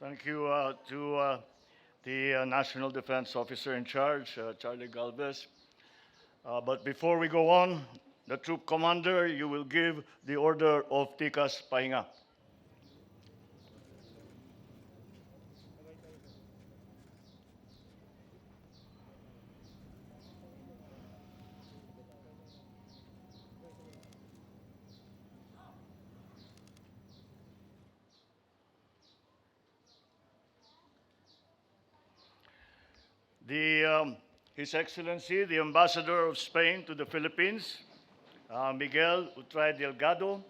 Thank you to the National Defense Officer in charge, Charlie Galvez. But before we go on, the troop commander, you will give the order of Tikas Pahinga. His Excellency, the Ambassador of Spain to the Philippines, Miguel Utray Delgado,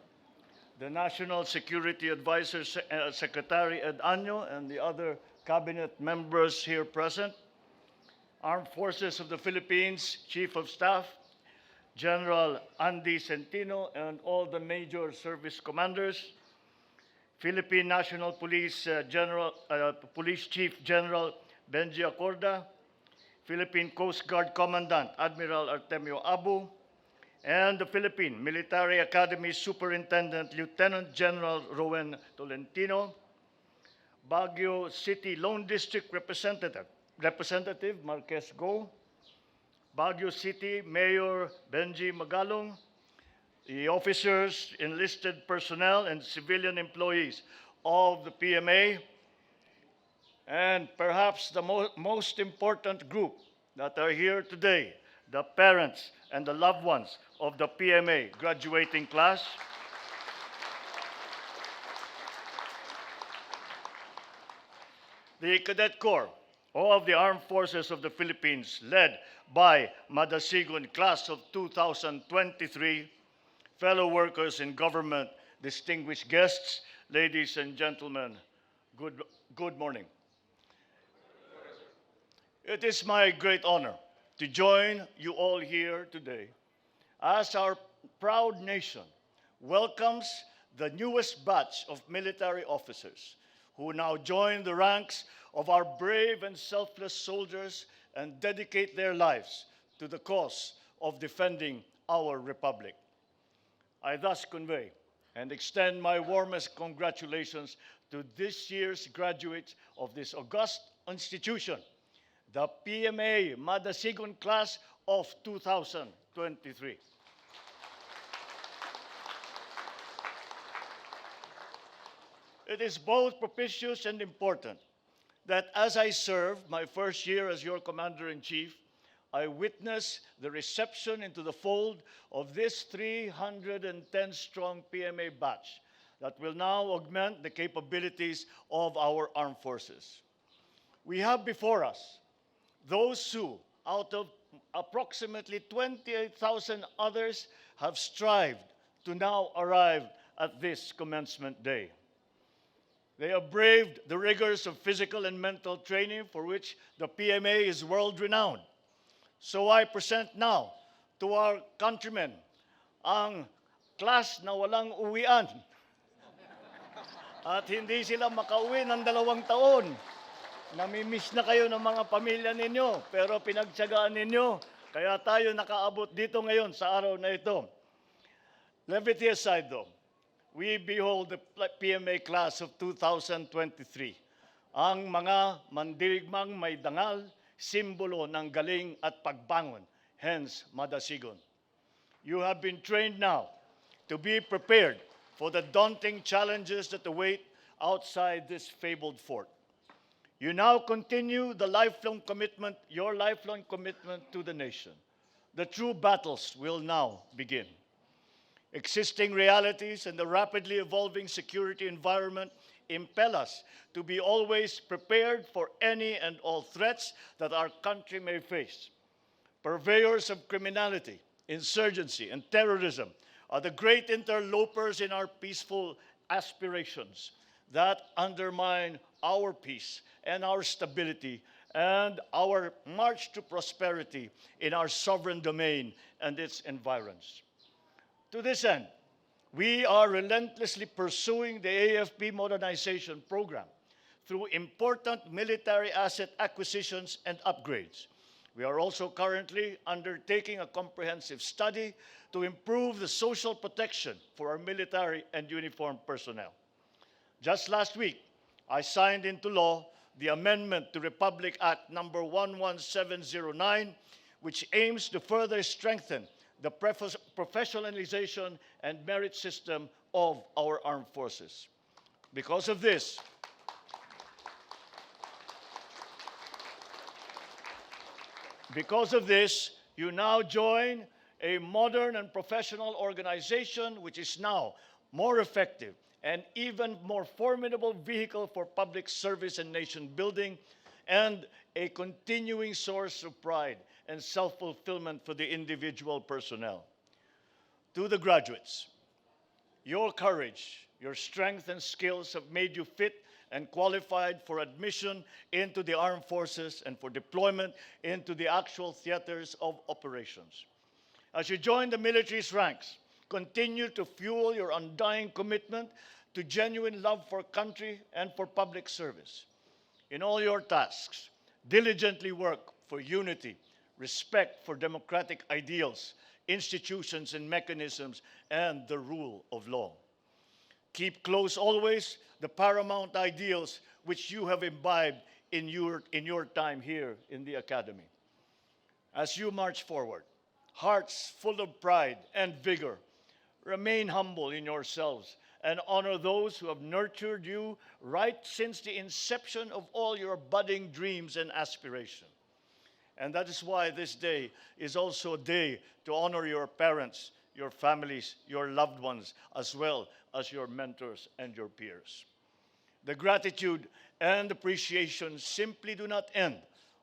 the National Security Advisor Secretary Ed Año, and the other cabinet members here present, Armed Forces of the Philippines Chief of Staff, General Andy Centino, and all the major service commanders, Philippine National Police Police Chief General Benji Acorda, Philippine Coast Guard Commandant Admiral Artemio Abu, and the Philippine Military Academy Superintendent Lieutenant General Rowen Tolentino, Baguio City Lone District Representative Marquez Go, Baguio City Mayor Benji Magalong, the officers, enlisted personnel, and civilian employees of the PMA, and perhaps the most important group that are here today, the parents and the loved ones of the PMA graduating class. The Cadet Corps of the Armed Forces of the Philippines, led by MADASIGON class of 2023, fellow workers in government, distinguished guests, ladies and gentlemen, good morning. It is my great honor to join you all here today as our proud nation welcomes the newest batch of military officers who now join the ranks of our brave and selfless soldiers and dedicate their lives to the cause of defending our republic. I thus convey and extend my warmest congratulations to this year's graduates of this august institution, the PMA MADASIGON class of 2023. It is both propitious and important that as I serve my first year as your Commander-in-Chief, I witness the reception into the fold of this 310-strong PMA batch that will now augment the capabilities of our armed forces. We have before us those who, out of approximately 28,000 others, have strived to now arrive at this commencement day. They have braved the rigors of physical and mental training for which the PMA is world-renowned. So I present now to our countrymen ang class na walang uwian at hindi sila makauwi ng 2 taon. Namimiss na kayo ng mga pamilya ninyo, pero pinagtiyagaan ninyo, kaya tayo nakaabot dito ngayon sa araw na ito. Levity aside though, we behold the PMA class of 2023. Ang mga Mandirigmang may dangal, simbolo ng galing at pagbangon, hence MADASIGON. You have been trained now to be prepared for the daunting challenges that await outside this fabled fort. You now continue your lifelong commitment to the nation. The true battles will now begin. Existing realities and the rapidly evolving security environment impel us to be always prepared for any and all threats that our country may face. Purveyors of criminality, insurgency, and terrorism are the great interlopers in our peaceful aspirations that undermine our peace and our stability and our march to prosperity in our sovereign domain and its environs. To this end, we are relentlessly pursuing the AFP modernization program through important military asset acquisitions and upgrades. We are also currently undertaking a comprehensive study to improve the social protection for our military and uniformed personnel. Just last week, I signed into law the amendment to Republic Act number 11709, which aims to further strengthen the professionalization and merit system of our armed forces. Because of this, you now join a modern and professional organization which is now more effective and even more formidable vehicle for public service and nation building, and a continuing source of pride and self-fulfillment for the individual personnel. To the graduates, your courage, your strength and skills have made you fit and qualified for admission into the armed forces and for deployment into the actual theaters of operations. As you join the military's ranks, continue to fuel your undying commitment to genuine love for country and for public service. In all your tasks, diligently work for unity, respect for democratic ideals, institutions and mechanisms, and the rule of law. Keep close always the paramount ideals which you have imbibed in your time here in the Academy. As you march forward, hearts full of pride and vigor, remain humble in yourselves and honor those who have nurtured you right since the inception of all your budding dreams and aspirations. And that is why this day is also a day to honor your parents, your families, your loved ones, as well as your mentors and your peers. The gratitude and appreciation simply do not end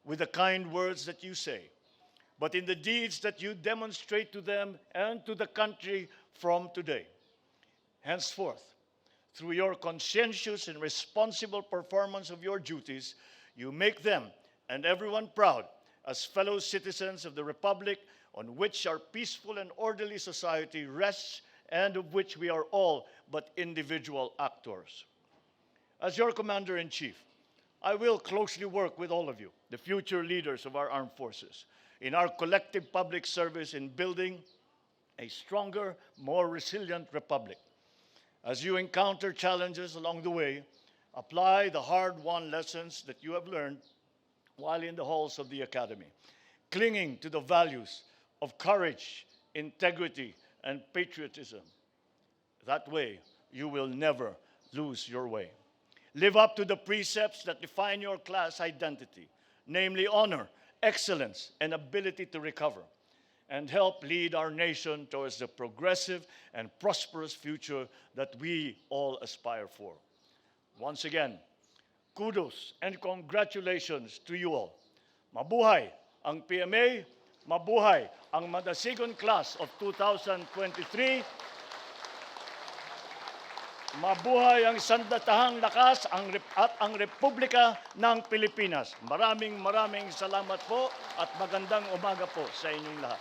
with the kind words that you say, but in the deeds that you demonstrate to them and to the country from today. Henceforth, through your conscientious and responsible performance of your duties, you make them and everyone proud as fellow citizens of the Republic on which our peaceful and orderly society rests and of which we are all but individual actors. As your Commander-in-Chief, I will closely work with all of you, the future leaders of our armed forces, in our collective public service in building a stronger, more resilient republic. As you encounter challenges along the way, apply the hard-won lessons that you have learned while in the halls of the Academy, clinging to the values of courage, integrity, and patriotism. That way, you will never lose your way. Live up to the precepts that define your class identity, namely honor, excellence, and ability to recover, and help lead our nation towards the progressive and prosperous future that we all aspire for. Once again, kudos and congratulations to you all. Mabuhay ang PMA, mabuhay ang MADASIGON class of 2023. Mabuhay ang sandatahang lakas at ang Republika ng Pilipinas. Maraming salamat po at magandang umaga po sa inyong lahat.